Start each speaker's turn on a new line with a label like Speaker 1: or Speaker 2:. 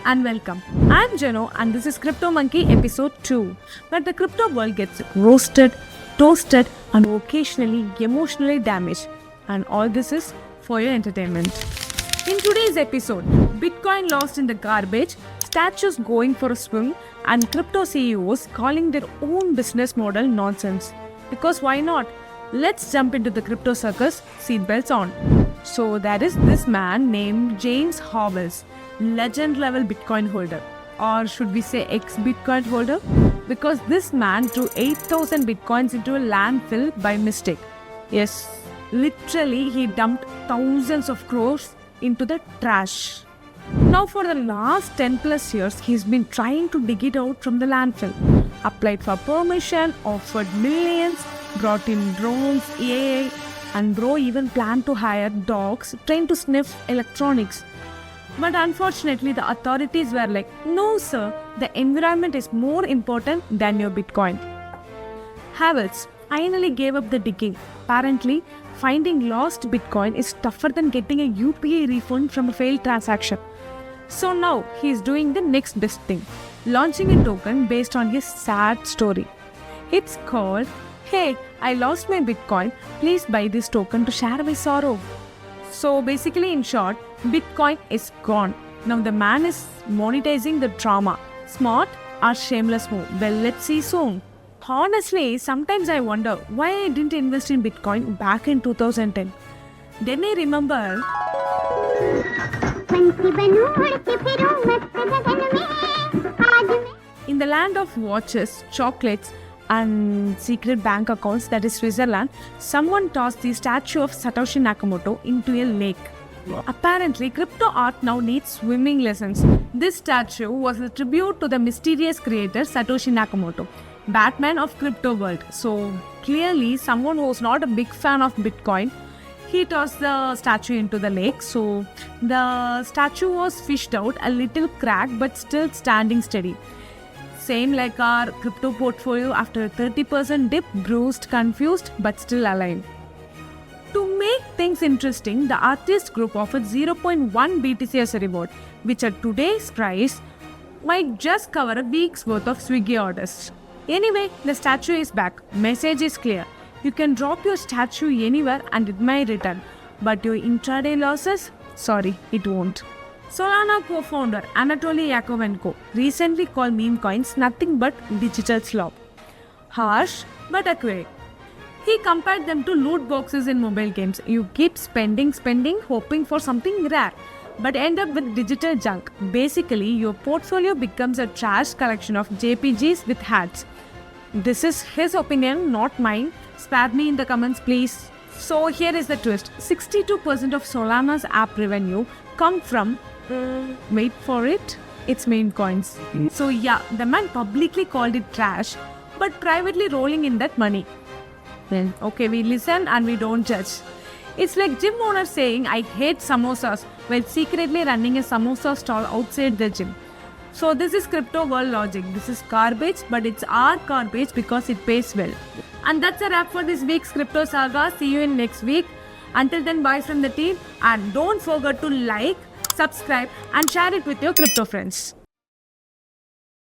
Speaker 1: and welcome. I'm Jeno and this is Crypto Monkey episode 2, where the crypto world gets roasted, toasted, and occasionally emotionally damaged. And all this is for your entertainment. In today's episode, Bitcoin lost in the garbage, statues going for a swim, and crypto CEOs calling their own business model nonsense. Because why not? Let's jump into the crypto circus, seatbelts on. So there is this man named James Howells, legend level Bitcoin holder, or should we say ex-Bitcoin holder? Because this man threw 8,000 Bitcoins into a landfill by mistake. Yes, literally he dumped thousands of crores into the trash. Now for the last 10 plus years, he's been trying to dig it out from the landfill. Applied for permission, offered millions, brought in drones, AI, and bro even planned to hire dogs trained to sniff electronics. But unfortunately, the authorities were like, no sir, the environment is more important than your Bitcoin. Howells finally gave up the digging. Apparently, finding lost Bitcoin is tougher than getting a UPI refund from a failed transaction. So now he is doing the next best thing, launching a token based on his sad story. It's called, "Hey, I lost my Bitcoin, please buy this token to share my sorrow." So basically, in short, Bitcoin is gone. Now the man is monetizing the trauma. Smart or shameless move? Well, let's see soon. Honestly, sometimes I wonder why I didn't invest in Bitcoin back in 2010. Then I remember in the land of watches, chocolates, and secret bank accounts, that is Switzerland, someone tossed the statue of Satoshi Nakamoto into a lake. Apparently, crypto art now needs swimming lessons. This statue was a tribute to the mysterious creator Satoshi Nakamoto, Batman of crypto world. So clearly, someone who was not a big fan of Bitcoin, he tossed the statue into the lake. So the statue was fished out, a little cracked but still standing steady. Same like our crypto portfolio after a 30% dip, bruised, confused, but still alive. To make things interesting, the artist group offered 0.1 BTC as a reward, which at today's price might just cover a week's worth of Swiggy orders. Anyway, the statue is back. Message is clear. You can drop your statue anywhere and it may return. But your intraday losses? Sorry, it won't. Solana co-founder Anatoly Yakovenko recently called meme coins nothing but digital slop. Harsh but accurate. He compared them to loot boxes in mobile games. You keep spending, hoping for something rare, but end up with digital junk. Basically, your portfolio becomes a trash collection of JPGs with hats. This is his opinion, not mine. Spare me in the comments, please. So here is the twist. 62% of Solana's app revenue come from wait for it, it's meme coins. So yeah, the man publicly called it trash, but privately rolling in that money. Then okay, we listen and we don't judge. It's like gym owner saying I hate samosas while secretly running a samosa stall outside the gym. So this is crypto world logic. This is garbage, but it's our garbage because it pays well. And that's a wrap for this week's crypto saga. See you in next week. Until then, bye from the team, and don't forget to like, subscribe and share it with your crypto friends.